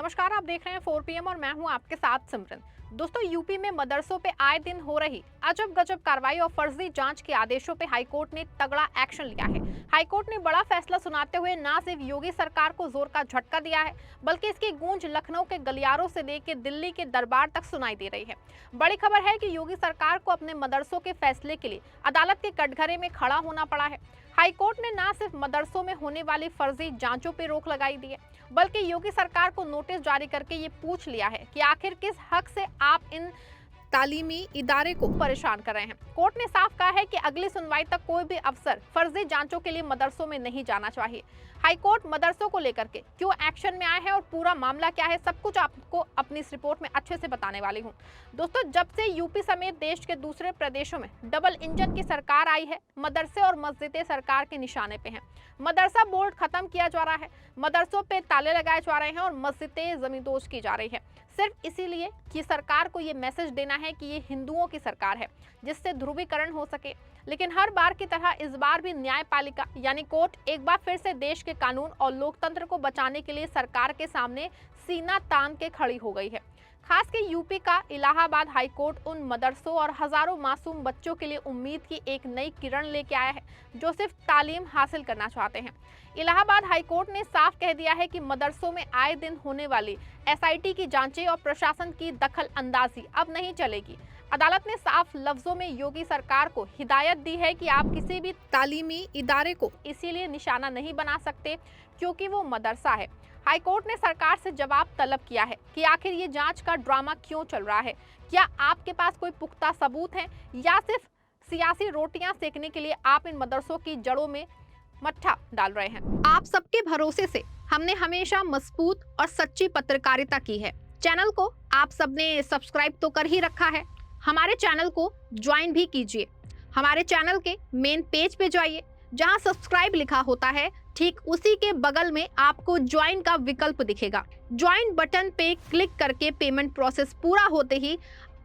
नमस्कार, आप देख रहे हैं 4 PM और मैं हूं आपके साथ सिमरन। दोस्तों, यूपी में मदरसों पे आए दिन हो रही अजब गजब कार्रवाई और फर्जी जांच के आदेशों पे हाईकोर्ट ने तगड़ा एक्शन लिया है। हाईकोर्ट ने बड़ा फैसला सुनाते हुए न सिर्फ योगी सरकार को जोर का झटका दिया है, बल्कि इसकी गूंज लखनऊ के गलियारों से लेकर दिल्ली के दरबार तक सुनाई दे रही है। बड़ी खबर है कि योगी सरकार को अपने मदरसों के फैसले के लिए अदालत के कटघरे में खड़ा होना पड़ा है। हाईकोर्ट ने न सिर्फ मदरसों में होने वाली फर्जी जांचों पर रोक लगाई दी है, बल्कि योगी सरकार को नोटिस जारी करके ये पूछ लिया है कि आखिर किस हक से आप इन तालीमी इदारे को परेशान कर रहे हैं। कोर्ट ने साफ कहा है कि अगली सुनवाई तक कोई भी अफसर फर्जी जांचों के लिए मदरसों में नहीं जाना चाहिए। हाईकोर्ट मदरसों को लेकर के क्यों एक्शन में आए हैं और पूरा मामला क्या है, सब कुछ आपको अपनी इस रिपोर्ट में अच्छे से बताने वाली हूँ। दोस्तों, जब से यूपी समेत देश के दूसरे प्रदेशों में डबल इंजन की सरकार आई है, मदरसे और मस्जिदें सरकार के निशाने पे हैं। मदरसा बोर्ड खत्म किया जा रहा है, मदरसों पे ताले लगाए जा रहे हैं और मस्जिदें जमींदोज की जा रही है, सिर्फ इसीलिए कि सरकार को ये मैसेज देना है कि ये हिंदुओं की सरकार है, जिससे ध्रुवीकरण हो सके। लेकिन हर बार की तरह इस बार भी न्यायपालिका यानी कोर्ट एक बार फिर से देश के कानून और लोकतंत्र को बचाने के लिए सरकार के सामने सीना तान के खड़ी हो गई है। खास के यूपी का इलाहाबाद हाईकोर्ट उन मदरसों और हजारों मासूम बच्चों के लिए उम्मीद की एक नई किरण लेके आया है, जो सिर्फ तालीम हासिल करना चाहते हैं। इलाहाबाद हाईकोर्ट ने साफ कह दिया है कि मदरसों में आए दिन होने वाली एसआईटी की जांचें और प्रशासन की दखल अंदाजी अब नहीं चलेगी। अदालत ने साफ लफ्जों में योगी सरकार को हिदायत दी है कि आप किसी भी तालीमी इदारे को इसीलिए निशाना नहीं बना सकते क्योंकि वो मदरसा है। हाईकोर्ट ने सरकार से जवाब तलब किया है कि आखिर ये जांच का ड्रामा क्यों चल रहा है। क्या आपके पास कोई पुख्ता सबूत है या सिर्फ सियासी रोटियां सेकने के लिए आप इन मदरसों की जड़ों में मट्ठा डाल रहे हैं? आप सबके भरोसे से हमने हमेशा मजबूत और सच्ची पत्रकारिता की है। चैनल को आप सबने सब्सक्राइब तो कर ही रखा है, हमारे चैनल को ज्वाइन भी कीजिए। हमारे चैनल के मेन पेज पे जाइए, जहां सब्सक्राइब लिखा होता है ठीक उसी के बगल में आपको ज्वाइन का विकल्प दिखेगा। ज्वाइन बटन पे क्लिक करके पेमेंट प्रोसेस पूरा होते ही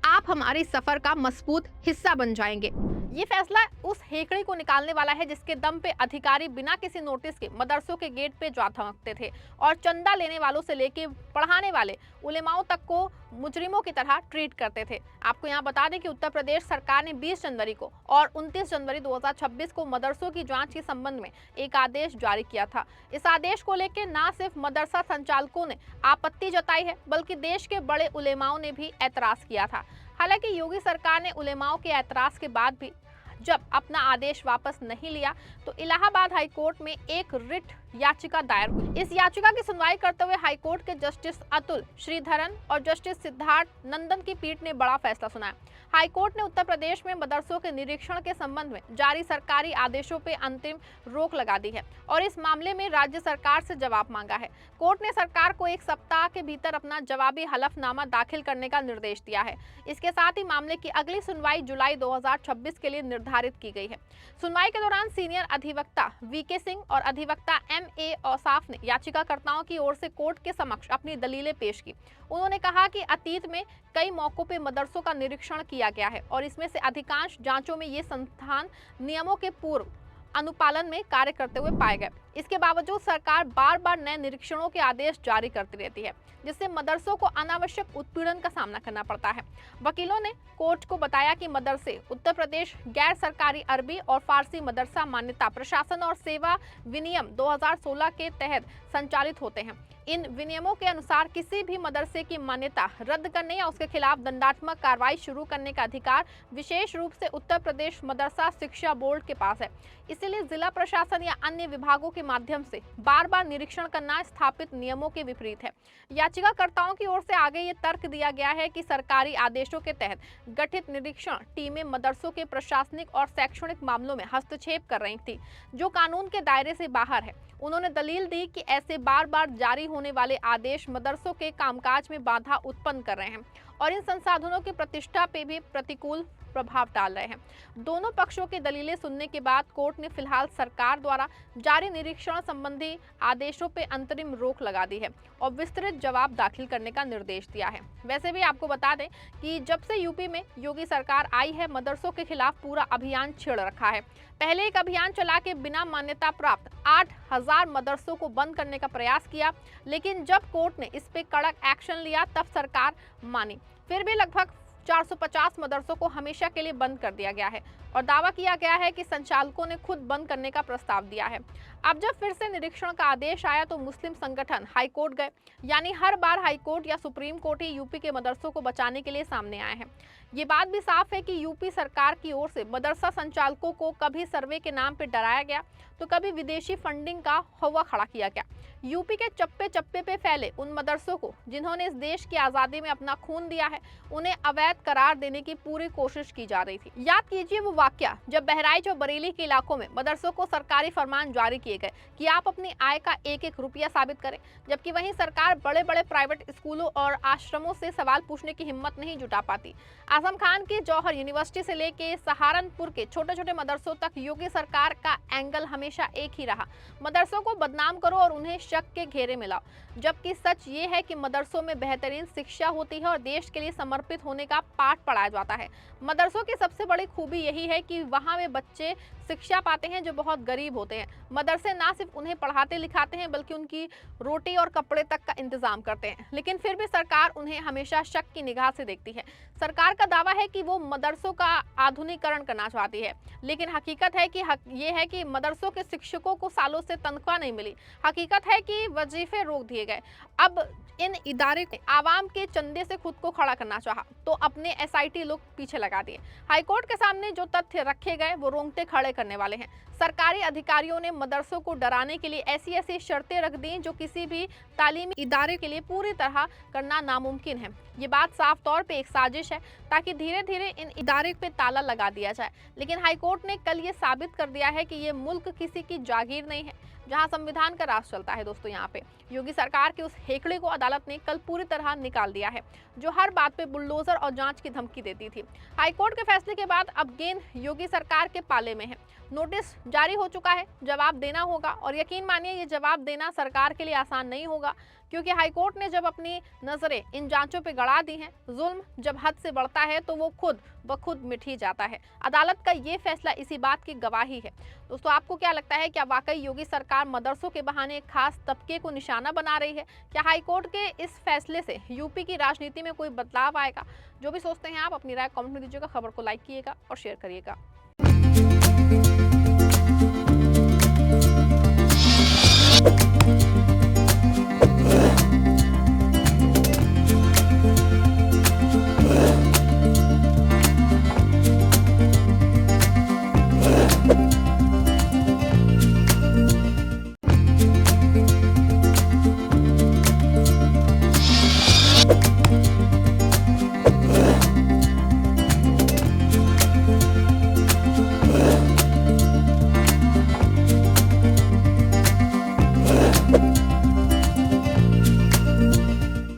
आप हमारे सफर का मजबूत हिस्सा बन जाएंगे। ये फैसला उस हेकड़ी को निकालने वाला है जिसके दम पे अधिकारी बिना किसी नोटिस के मदरसों के गेट पे जा धमकते थे और चंदा लेने वालों से लेके पढ़ाने वाले उलेमाओं तक को मुजरिमों की तरह ट्रीट करते थे। आपको यहाँ बता दें कि उत्तर प्रदेश सरकार ने 20 जनवरी को और 29 जनवरी 2026 को मदरसों की जांच के संबंध में एक आदेश जारी किया था। इस आदेश को लेकर न सिर्फ मदरसा संचालकों ने आपत्ति जताई है, बल्कि देश के बड़े उलेमाओं ने भी ऐतराज किया था। हालांकि योगी सरकार ने उलेमाओं के ऐतराज के बाद भी जब अपना आदेश वापस नहीं लिया, तो इलाहाबाद हाईकोर्ट में एक रिट याचिका दायर हुई। इस याचिका की सुनवाई करते हुए हाईकोर्ट के जस्टिस अतुल श्रीधरन और जस्टिस सिद्धार्थ नंदन की पीठ ने बड़ा फैसला सुनाया। हाईकोर्ट ने उत्तर प्रदेश में मदरसों के निरीक्षण के संबंध में जारी सरकारी आदेशों पर अंतिम रोक लगा दी है और इस मामले में राज्य सरकार से जवाब मांगा है। कोर्ट ने सरकार को 1 सप्ताह के भीतर अपना जवाबी हलफनामा दाखिल करने का निर्देश दिया है। इसके साथ ही मामले की अगली सुनवाई जुलाई 2026 के लिए निर्धारित की गई है। सुनवाई के दौरान सीनियर अधिवक्ता वीके सिंह और अधिवक्ता MA औसाफ ने याचिकाकर्ताओं की ओर से कोर्ट के समक्ष अपनी दलीलें पेश की। उन्होंने कहा कि अतीत में कई मौकों पर मदरसों का निरीक्षण किया गया है और इसमें से अधिकांश जांचों में ये संस्थान नियमों के पूर्व अनुपालन में कार्य करते हुए पाए गए। इसके बावजूद सरकार बार बार नए निरीक्षणों के आदेश जारी करती रहती है, जिससे मदरसों को अनावश्यक उत्पीड़न का सामना करना पड़ता है। वकीलों ने कोर्ट को बताया कि मदरसे उत्तर प्रदेश गैर सरकारी अरबी और फारसी मदरसा मान्यता प्रशासन और सेवा विनियम 2016 के तहत संचालित होते हैं। इन विनियमों के अनुसार किसी भी मदरसे की मान्यता रद्द करने या उसके खिलाफ दंडात्मक कार्रवाई शुरू करने का अधिकार विशेष रूप से उत्तर प्रदेश मदरसा शिक्षा बोर्ड के पास है। इसीलिए जिला प्रशासन या अन्य विभागों के माध्यम से बार बार निरीक्षण करना स्थापित नियमों के विपरीत है। याचिकाकर्ताओं की ओर से आगे ये तर्क दिया गया है कि सरकारी आदेशों के तहत गठित निरीक्षण टीमें मदरसों के प्रशासनिक और शैक्षणिक मामलों में हस्तक्षेप कर रही थी, जो कानून के दायरे से बाहर है। उन्होंने दलील दी कि ऐसे बार बार जारी होने वाले आदेश मदरसों के कामकाज में बाधा उत्पन्न कर रहे हैं और इन संसाधनों की प्रतिष्ठा पे भी प्रतिकूल प्रभाव डाल रहे हैं। दोनों पक्षों की दलीलें सुनने के बाद कोर्ट ने फिलहाल सरकार द्वारा जारी निरीक्षण संबंधी आदेशों पर अंतरिम रोक लगा दी है और विस्तृत जवाब दाखिल करने का निर्देश दिया है। वैसे भी आपको बता दें कि जब से यूपी में योगी सरकार आई है, मदरसों के खिलाफ पूरा अभियान छेड़ रखा है। पहले एक अभियान चला के बिना मान्यता प्राप्त 8,000 मदरसों को बंद करने का प्रयास किया, लेकिन जब कोर्ट ने इस पे कड़क एक्शन लिया तब सरकार मानी। फिर भी लगभग 450 मदरसों को हमेशा के लिए बंद कर दिया गया है और दावा किया गया है कि संचालकों ने खुद बंद करने का प्रस्ताव दिया है। अब जब फिर से निरीक्षण का आदेश आया तो मुस्लिम संगठन हाईकोर्ट गए, यानी हर बार हाईकोर्ट या सुप्रीम कोर्ट ही यूपी के मदरसों को बचाने के लिए सामने आए हैं। ये बात भी साफ है कि यूपी सरकार की ओर से मदरसा संचालकों को कभी सर्वे के नाम पर डराया गया तो कभी विदेशी फंडिंग का हवा खड़ा किया गया। यूपी के चप्पे चप्पे पे फैले उन मदरसों को जिन्होंने इस देश की आज़ादी में अपना खून दिया है, उन्हें अवैध करार देने की पूरी कोशिश की जा रही थी। याद कीजिए वो वाकया जब बहराइच और बरेली के इलाकों में मदरसों को सरकारी फरमान जारी किए गए कि आप अपनी आय का एक एक रुपया साबित करें, जबकि वहीं सरकार बड़े बड़े प्राइवेट स्कूलों और आश्रमों से सवाल पूछने की हिम्मत नहीं जुटा पाती। आजम खान के जौहर यूनिवर्सिटी से लेके सहारनपुर के छोटे छोटे मदरसों तक योगी सरकार का एंगल हमेशा एक ही रहा, मदरसों को बदनाम करो और उन्हें शक के घेरे में लाओ। जबकि सच ये है कि मदरसों में बेहतरीन शिक्षा होती है और देश के लिए समर्पित होने का पाठ पढ़ाया जाता है। मदरसों की सबसे बड़ी खूबी यही है कि वहाँ वे बच्चे शिक्षा पाते हैं जो बहुत गरीब होते हैं। मदरसे ना सिर्फ उन्हें पढ़ाते लिखाते हैं बल्कि उनकी रोटी और कपड़े तक का इंतजाम करते हैं, लेकिन फिर भी सरकार उन्हें हमेशा शक की निगाह से देखती है। सरकार का दावा है कि वो मदरसों का आधुनिकीकरण करना चाहती है, लेकिन हकीकत है कि ये है कि मदरसों के शिक्षकों को सालों से तनख्वाह नहीं मिली। हकीकत है कि वजीफे रोक दिए गए। अब इन इदारे ने आवाम के चंदे से खुद को खड़ा करना चाहा तो अपने एसआईटी लोग पीछे लगा दिए। हाईकोर्ट के सामने जो तथ्य रखे गए वो रोंगटे खड़े करने वाले हैं। सरकारी अधिकारियों ने मदरसों को डराने के लिए ऐसी ऐसी शर्तें रख दी जो किसी भी तालीमी इदारे के लिए पूरी तरह करना नामुमकिन है। ये बात साफ तौर पे एक साजिश है ताकि धीरे धीरे इन इदारे पे ताला लगा दिया जाए। लेकिन हाईकोर्ट ने कल ये साबित कर दिया है कि ये मुल्क किसी की जागीर नहीं है जहां संविधान का राज चलता है। दोस्तों, यहाँ पे योगी सरकार के उस हेकड़े को अदालत ने कल पूरी तरह निकाल दिया है जो हर बात पे बुलडोजर और जांच की धमकी देती थी। हाईकोर्ट के फैसले के बाद अब गेंद योगी सरकार के पाले में है। नोटिस जारी हो चुका है, जवाब देना होगा और यकीन मानिए ये जवाब देना सरकार के लिए आसान नहीं होगा, क्योंकि हाईकोर्ट ने जब अपनी नजरें इन जांचों पे गड़ा दी हैं, जुल्म जब हद से बढ़ता है तो वो खुद ब खुद मिट ही जाता है। अदालत का ये फैसला इसी बात की गवाही है। दोस्तों, आपको क्या लगता है, क्या वाकई योगी सरकार मदरसों के बहाने एक खास तबके को निशाना बना रही है? क्या हाईकोर्ट के इस फैसले से यूपी की राजनीति में कोई बदलाव आएगा? जो भी सोचते हैं आप अपनी राय कमेंट में दीजिएगा। खबर को लाइक कीजिएगा और शेयर करिएगा।